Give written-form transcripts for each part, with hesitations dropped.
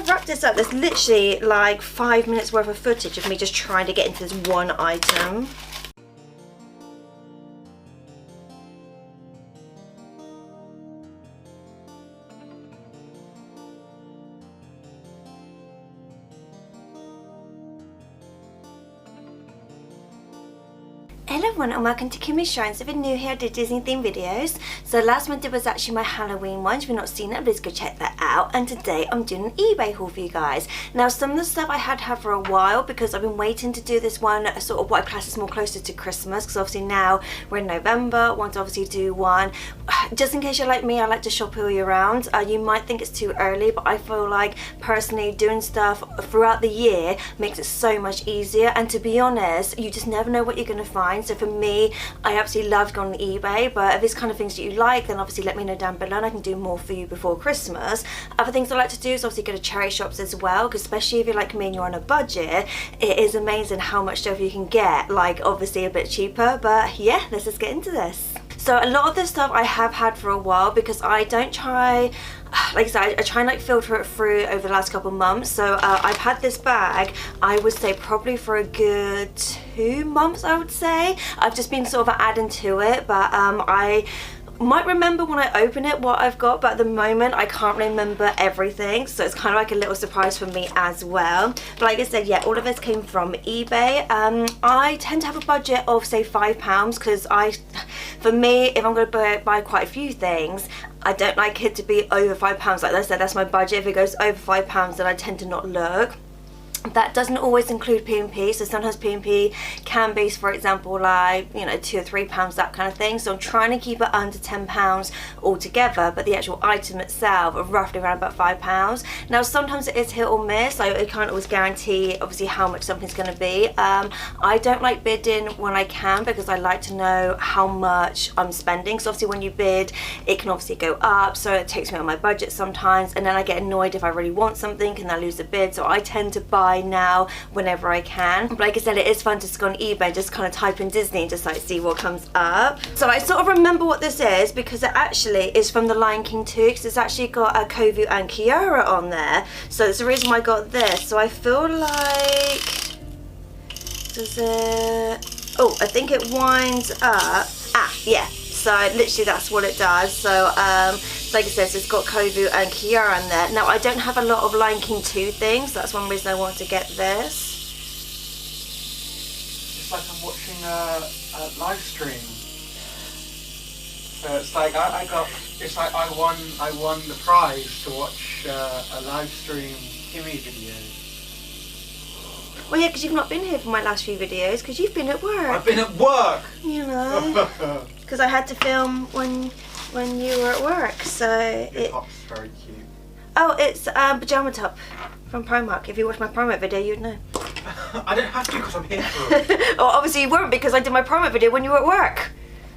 wrap this up, there's literally like 5 minutes worth of footage of me just trying to get into this one item. Hello everyone and welcome to Kimmy's Shrine. So if you're new here, I do Disney themed videos. So last month it was actually my Halloween one. If you've not seen it, please go check that out. And today I'm doing an eBay haul for you guys. Now some of the stuff I had for a while because I've been waiting to do this one, sort of what I class is more closer to Christmas, because obviously now we're in November. I want to obviously do one. Just in case you're like me, I like to shop all year round. You might think it's too early, but I feel like personally doing stuff throughout the year makes it so much easier. And to be honest, you just never know what you're going to find. So for me, I absolutely love going on eBay, but if it's kind of things that you like, then obviously let me know down below and I can do more for you before Christmas. Other things I like to do is obviously go to charity shops as well, because especially if you're like me and you're on a budget, it is amazing how much stuff you can get, like obviously a bit cheaper. But yeah, let's just get into this. So a lot of this stuff I have had for a while because I don't try, like I said, I try and like filter it through over the last couple of months. So I've had this bag, I would say probably for a good 2 months, I would say. I've just been sort of adding to it, but I might remember when I open it what I've got, but at the moment I can't remember everything, so it's kind of like a little surprise for me as well. But like I said, yeah, all of this came from eBay. I tend to have a budget of say £5 because for me, if I'm going to buy quite a few things, I don't like it to be over £5. Like I said, that's my budget. If it goes over £5, then I tend to not look. That doesn't always include P&P, so sometimes P&P can be, for example, like, you know, £2 or £3, that kind of thing. So I'm trying to keep it under £10 altogether, but the actual item itself are roughly around about £5. Now sometimes it is hit or miss, like I can't always guarantee obviously how much something's going to be. I don't like bidding when I can because I like to know how much I'm spending. So obviously when you bid, it can obviously go up, so it takes me on my budget sometimes, and then I get annoyed if I really want something and I lose a bid. So I tend to buy now whenever I can. But like I said, it is fun to just go on eBay, just kind of type in Disney and just like see what comes up. So I sort of remember what this is because it actually is from The Lion King 2, because it's actually got Kovu and Kiara on there. So it's the reason why I got this. So I feel like, does it, oh, I think it winds up, yeah. So literally that's what it does. So like it says, it's got Kovu and Kiara in there. Now I don't have a lot of Lion King 2 things. That's one reason I want to get this. It's like I'm watching a live stream. So it's like it's like I won the prize to watch a live stream Kimmy video. Well, yeah, because you've not been here for my last few videos because you've been at work. I've been at work. You know, because I had to film when you were at work. So Your top's very cute. Oh, it's pajama top from Primark. If you watch my Primark video, you'd know. I don't have to because I'm here for it. Oh, obviously you weren't because I did my Primark video when you were at work.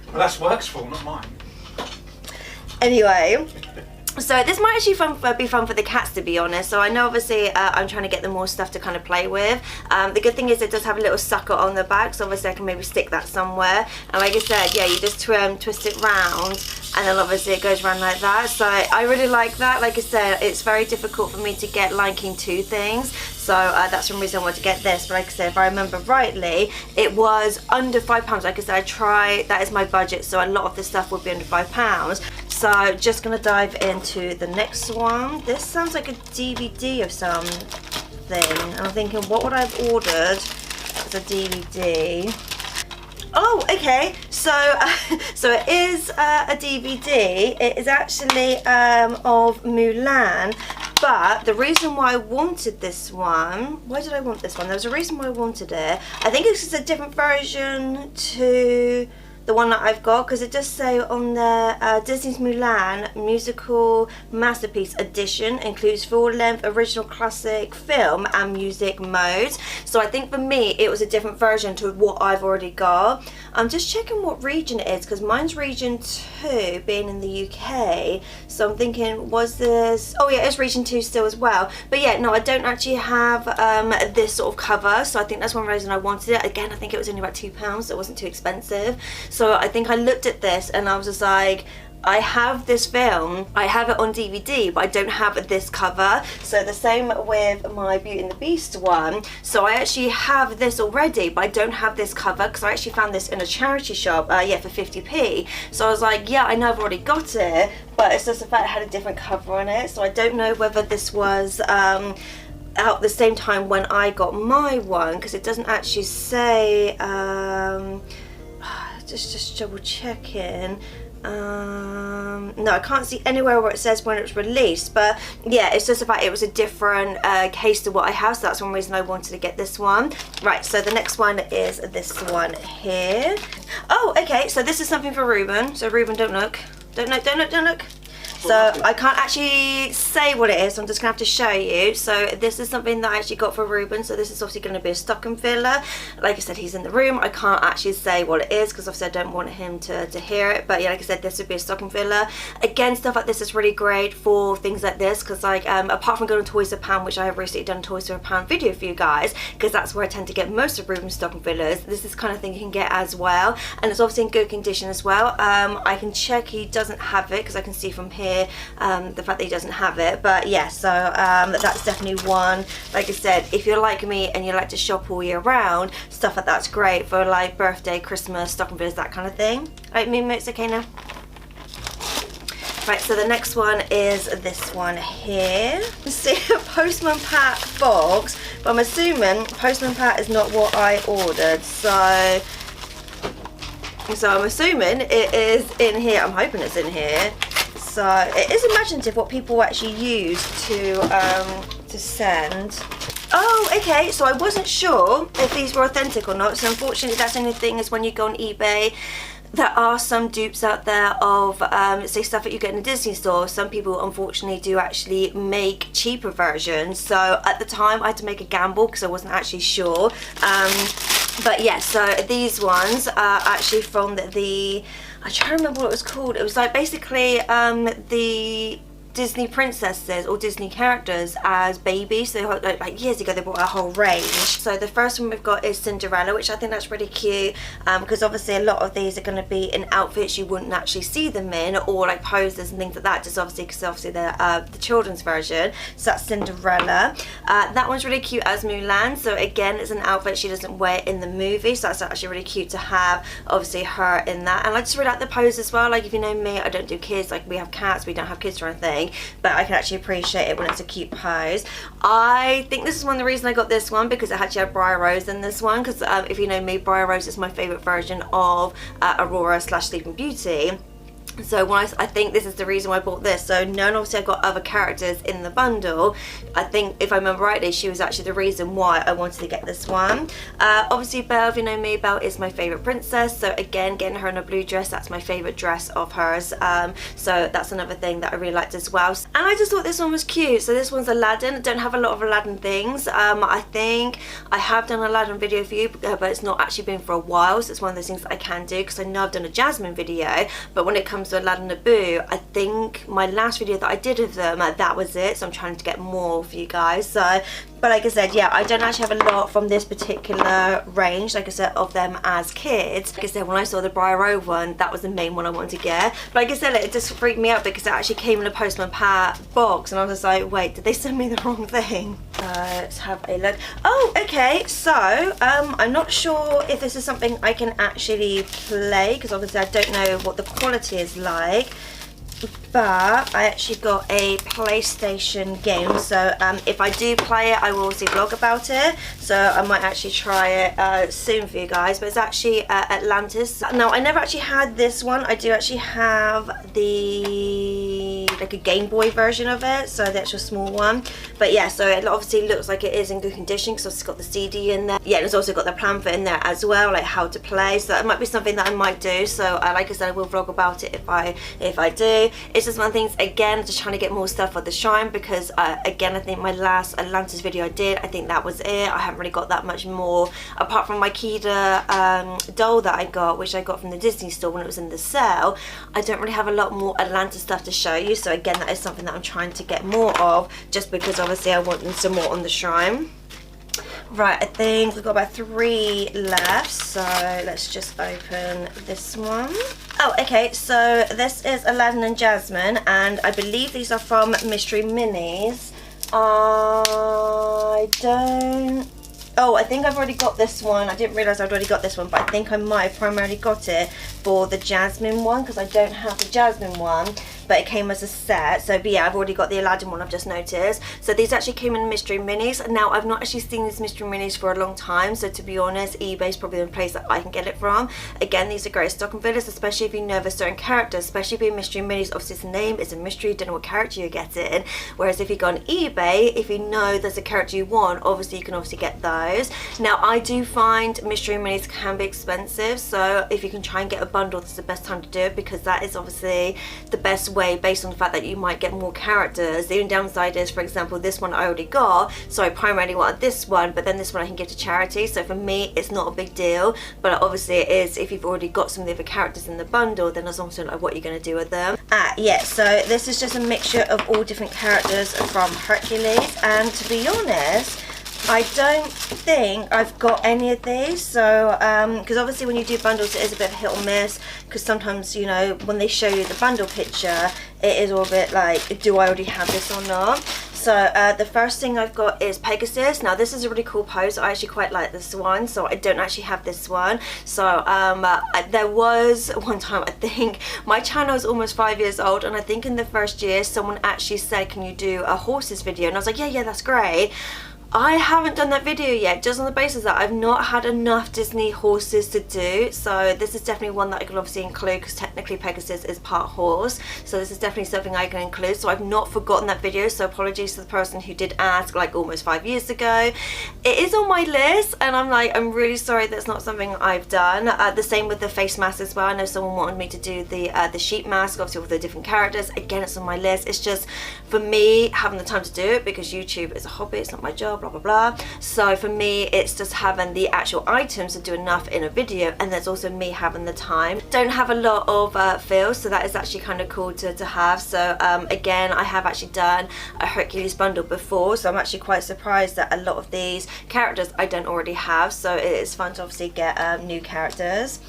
Well, that's work's fault, not mine. Anyway. So this might actually be fun for the cats, to be honest. So I know obviously I'm trying to get them more stuff to kind of play with. The good thing is it does have a little sucker on the back, so obviously I can maybe stick that somewhere. And like I said, yeah, you just twist it round and then obviously it goes around like that. So I really like that. Like I said, it's very difficult for me to get Lion King 2 things. So that's one reason I wanted to get this. But like I said, if I remember rightly, it was under £5. Like I said, that is my budget, so a lot of this stuff would be under £5. So just gonna dive into the next one. This sounds like a DVD of something. And I'm thinking, what would I have ordered as a DVD? Oh, okay. So, so it is a DVD. It is actually of Mulan. But the reason why I wanted this one, why did I want this one? There was a reason why I wanted it. I think it's just a different version to the one that I've got, because it does say on there, Disney's Mulan Musical Masterpiece Edition includes full-length original classic film and music modes. So I think for me it was a different version to what I've already got. I'm just checking what region it is, because mine's region 2, being in the UK. So I'm thinking, was this, oh yeah, it's region 2 still as well. But yeah, no, I don't actually have this sort of cover, so I think that's one reason I wanted it. Again, I think it was only about £2, so it wasn't too expensive. So I think I looked at this and I was just like, I have this film, I have it on DVD, but I don't have this cover. So the same with my Beauty and the Beast one. So I actually have this already, but I don't have this cover because I actually found this in a charity shop, yeah, for 50p. So I was like, yeah, I know I've already got it, but it's just the fact it had a different cover on it. So I don't know whether this was out the same time when I got my one, because it doesn't actually say, just double checking. No, I can't see anywhere where it says when it was released, but yeah, it's just about it was a different case to what I have, so that's one reason I wanted to get this one. Right, so the next one is this one here. Oh, okay, so this is something for Ruben. So Ruben, don't look. Don't look. So I can't actually say what it is, so I'm just gonna have to show you. So this is something that I actually got for Ruben. So this is obviously gonna be a stocking filler. Like I said, he's in the room. I can't actually say what it is because obviously I don't want him to hear it. But yeah, like I said, this would be a stocking filler. Again, stuff like this is really great for things like this because like apart from going to Toys for £1, which I have recently done a Toys for £1 video for you guys, because that's where I tend to get most of Ruben's stocking fillers. This is the kind of thing you can get as well, and it's obviously in good condition as well. I can check he doesn't have it because I can see from here the fact that he doesn't have it, but yeah, so that's definitely one. Like I said, if you're like me and you like to shop all year round, stuff like that's great for like birthday, Christmas, stocking fillers, that kind of thing. Right, Mimo, it's okay now. Right, so the next one is this one here. See, a Postman Pat box, but I'm assuming Postman Pat is not what I ordered, so I'm assuming it is in here. I'm hoping it's in here. So it is imaginative what people actually use to send. Oh, okay, so I wasn't sure if these were authentic or not. So unfortunately, that's the only thing is when you go on eBay, there are some dupes out there of say stuff that you get in a Disney store. Some people unfortunately do actually make cheaper versions. So at the time I had to make a gamble because I wasn't actually sure. But yeah, so these ones are actually from the I try to remember what it was called. It was like basically the Disney princesses or Disney characters as babies. So like years ago they brought a whole range. So the first one we've got is Cinderella, which I think that's really cute because obviously a lot of these are going to be in outfits you wouldn't actually see them in, or like poses and things like that, just obviously because obviously they're the children's version. So that's Cinderella. That one's really cute as Mulan. So again, it's an outfit she doesn't wear in the movie, so that's actually really cute to have obviously her in that. And I just really like the pose as well. Like if you know me, I don't do kids, like we have cats, we don't have kids or anything, but I can actually appreciate it when it's a cute pose. I think this is one of the reasons I got this one, because it actually had Briar Rose in this one, because if you know me, Briar Rose is my favourite version of Aurora / Sleeping Beauty. So when I think this is the reason why I bought this. So knowing obviously I got other characters in the bundle, I think if I remember rightly, she was actually the reason why I wanted to get this one. Obviously Belle, if you know me, Belle is my favourite princess. So again, getting her in a blue dress, that's my favourite dress of hers. So that's another thing that I really liked as well. And I just thought this one was cute. So this one's Aladdin. I don't have a lot of Aladdin things. I think I have done an Aladdin video for you, but it's not actually been for a while. So it's one of those things that I can do, because I know I've done a Jasmine video, but when it comes to Aladdin Naboo, I think my last video that I did of them, that was it. So I'm trying to get more for you guys. So, but like I said, yeah, I don't actually have a lot from this particular range, like I said, of them as kids. Like I said, when I saw the Briar Rose one, that was the main one I wanted to get. But like I said, it just freaked me out because it actually came in a Postman Pat box, and I was just like, wait, did they send me the wrong thing? Let's have a look. Oh, okay, so I'm not sure if this is something I can actually play, because obviously I don't know what the quality is like. But I actually got a PlayStation game, so if I do play it, I will also vlog about it. So I might actually try it soon for you guys. But it's actually Atlantis. Now I never actually had this one. I do actually have the like a Game Boy version of it, so the actual small one. But yeah, so it obviously looks like it is in good condition because it's got the CD in there. Yeah, and it's also got the pamphlet in there as well, like how to play. So that might be something that I might do. So like I said, I will vlog about it if I do. It's just one of the things, again, just trying to get more stuff for the shrine, because again, I think my last Atlantis video I did, I think that was it. I haven't really got that much more, apart from my Kida doll that I got, which I got from the Disney store when it was in the sale. I don't really have a lot more Atlantis stuff to show you, so again, that is something that I'm trying to get more of, just because obviously I want some more on the shrine. Right, I think we've got about 3 left, so let's just open this one. Oh, okay, so this is Aladdin and Jasmine, and I believe these are from Mystery Minis. I don't... Oh, I think I've already got this one. I didn't realise I'd already got this one, but I think I might have primarily got it for the Jasmine one, because I don't have the Jasmine one, but it came as a set. So, but yeah, I've already got the Aladdin one, I've just noticed. So these actually came in Mystery Minis. Now, I've not actually seen these Mystery Minis for a long time, so to be honest, eBay's probably the place that I can get it from. Again, these are great stocking fillers, especially if you know there's certain characters, especially being Mystery Minis. Obviously, it's a name, it's a mystery, you don't know what character you're getting. Whereas if you go on eBay, if you know there's a character you want, obviously you can obviously get those. Now, I do find Mystery Minis can be expensive, so if you can try and get a bundle, this is the best time to do it, because that is obviously the best way based on the fact that you might get more characters. The only downside is, for example, this one I already got, so I primarily wanted this one, but then this one I can give to charity, so for me it's not a big deal. But obviously it is if you've already got some of the other characters in the bundle, then there's also like what you're going to do with them. Yeah, so this is just a mixture of all different characters from Hercules, and to be honest, I don't think I've got any of these, so because obviously when you do bundles it is a bit of hit or miss, because sometimes, you know, when they show you the bundle picture it is all a bit like, do I already have this or not? So the first thing I've got is Pegasus. Now this is a really cool pose, I actually quite like this one, so I don't actually have this one. So there was one time, I think my channel is almost 5 years old, and I think in the first year someone actually said, can you do a horses video? And I was like, yeah, that's great. I haven't done that video yet, just on the basis that I've not had enough Disney horses to do. So this is definitely one that I can obviously include, because technically Pegasus is part horse. So this is definitely something I can include. So I've not forgotten that video, so apologies to the person who did ask like almost 5 years ago. It is on my list, and I'm really sorry that's not something I've done. The same with the face mask as well. I know someone wanted me to do the sheep mask, obviously with the different characters. Again, it's on my list. It's just for me having the time to do it, because YouTube is a hobby, it's not my job, blah blah blah. So for me it's just having the actual items to do enough in a video, and there's also me having the time. Don't have a lot of feels, so that is actually kind of cool to have. So again, I have actually done a Hercules bundle before, so I'm actually quite surprised that a lot of these characters I don't already have, so it is fun to obviously get new characters.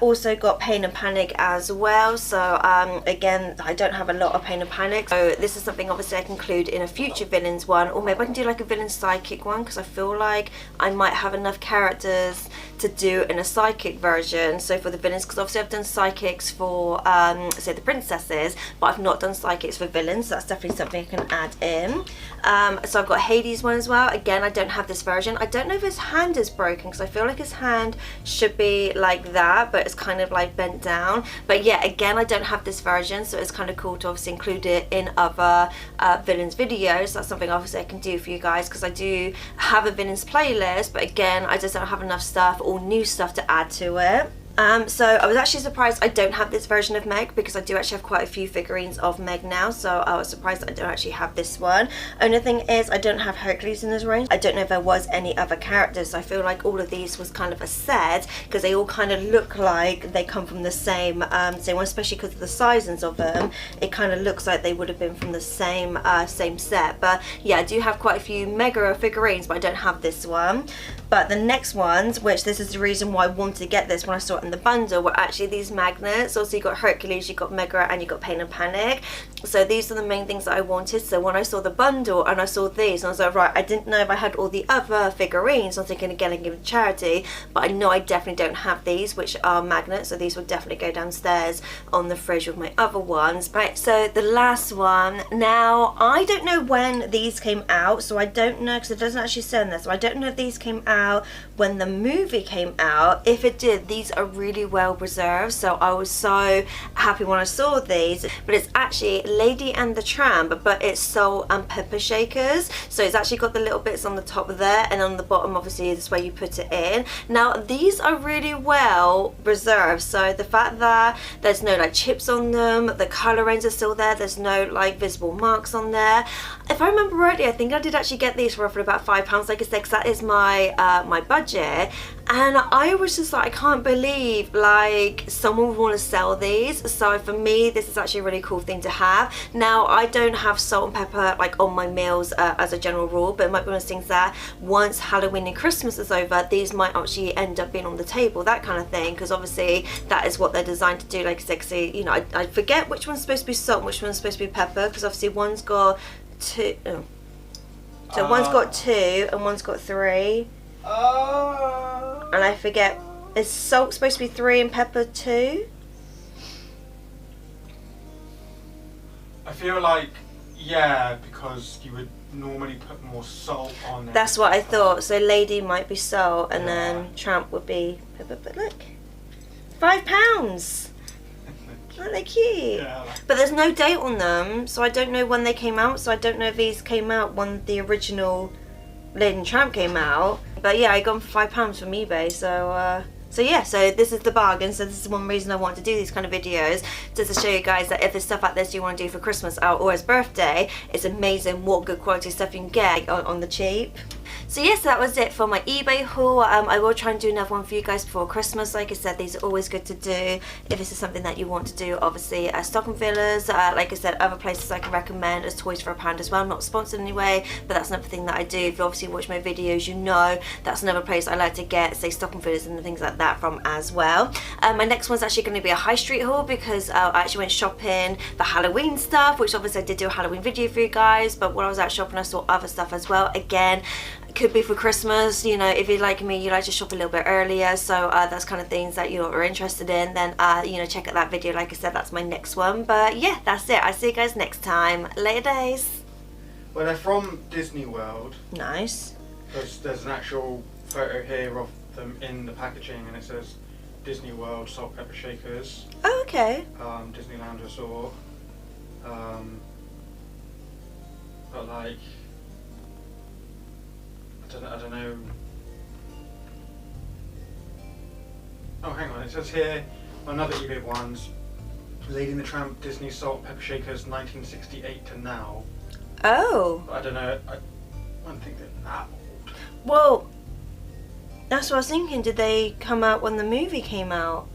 Also got Pain and Panic as well, so again, I don't have a lot of Pain and Panic, so this is something obviously I can include in a future villains one, or maybe I can do like a villain psychic one, because I feel like I might have enough characters to do in a psychic version. So for the villains, because obviously I've done psychics for say the princesses, but I've not done psychics for villains, so that's definitely something I can add in. So I've got Hades one as well. Again, I don't have this version. I don't know if his hand is broken, because I feel like his hand should be like that, but it's kind of like bent down. But yeah, again, I don't have this version, so it's kind of cool to obviously include it in other villains videos. That's something obviously I can do for you guys, because I do have a villains playlist, but again, I just don't have enough stuff or new stuff to add to it. So I was actually surprised I don't have this version of Meg, because I do actually have quite a few figurines of Meg now, so I was surprised that I don't actually have this one. Only thing is I don't have Hercules in this range. I don't know if there was any other characters, so I feel like all of these was kind of a set, because they all kind of look like they come from the same one, especially because of the sizings of them. It kind of looks like they would have been from the same set. But yeah, I do have quite a few Mega figurines, but I don't have this one. But the next ones, which this is the reason why I wanted to get this when I saw it in the bundle, were actually these magnets. Also, you got Hercules, you got Mega, and you got Pain and Panic. So these are the main things that I wanted. So when I saw the bundle and I saw these, and I was like, right, I didn't know if I had all the other figurines. I was thinking again, I can give it to charity, but I know I definitely don't have these, which are magnets. So these will definitely go downstairs on the fridge with my other ones. Right, so the last one. Now, I don't know when these came out, so I don't know, because it doesn't actually say in there. So I don't know if these came out when the movie came out. If it did, these are really well preserved, so I was so happy when I saw these. But it's actually Lady and the Tramp, but it's salt and pepper shakers. So it's actually got the little bits on the top there, and on the bottom obviously is where you put it in. Now these are really well preserved, so the fact that there's no like chips on them, the colorings are still there, there's no like visible marks on there. If I remember rightly, I think I did actually get these for roughly about £5, like I said, because that is my my budget. And I was just like, I can't believe like someone would want to sell these. So for me, this is actually a really cool thing to have. Now, I don't have salt and pepper like on my meals as a general rule, but it might be one of those things that once Halloween and Christmas is over, these might actually end up being on the table, that kind of thing, because obviously that is what they're designed to do. Like I said, you know, I forget which one's supposed to be salt and which one's supposed to be pepper, because obviously one's got two. Oh. So one's got 2 and one's got 3. And I forget, is salt supposed to be 3 and pepper 2? I feel like, yeah, because you would normally put more salt on it. That's what I thought. So lady might be salt and then tramp would be pepper. But look, £5. Aren't they cute? Yeah, but there's no date on them, so I don't know when they came out. So I don't know if these came out when the original Lady and Tramp came out. But yeah, I got them for £5 from eBay. So yeah, so this is the bargain. So this is one reason I want to do these kind of videos, just to show you guys that if there's stuff like this you want to do for Christmas or as birthday, it's amazing what good quality stuff you can get on the cheap. So yes, that was it for my eBay haul. I will try and do another one for you guys before Christmas. Like I said, these are always good to do if this is something that you want to do. Obviously, stocking fillers, like I said, other places I can recommend as Toys for a Pound as well. I'm not sponsored anyway, but that's another thing that I do. If you obviously watch my videos, you know that's another place I like to get, say, stocking fillers and things like that from as well. My next one's actually going to be a high street haul, because I actually went shopping for Halloween stuff, which obviously I did do a Halloween video for you guys, but when I was out shopping I saw other stuff as well. Again, could be for Christmas, you know, if you're like me, you like to shop a little bit earlier, so that's kind of things that you are interested in, then you know, check out that video. Like I said, that's my next one. But yeah, that's it. I'll see you guys next time. Later days. Well, they're from Disney World. Nice. There's an actual photo here of them in the packaging, and it says Disney World salt pepper shakers. Oh, okay. Disneyland Resort. But like, I don't know. Oh, hang on. It says here another eBay ones. Lady and the Tramp Disney Salt Pepper Shakers 1968 to now. Oh. But I don't know. I don't think they're that old. Well, that's what I was thinking. Did they come out when the movie came out?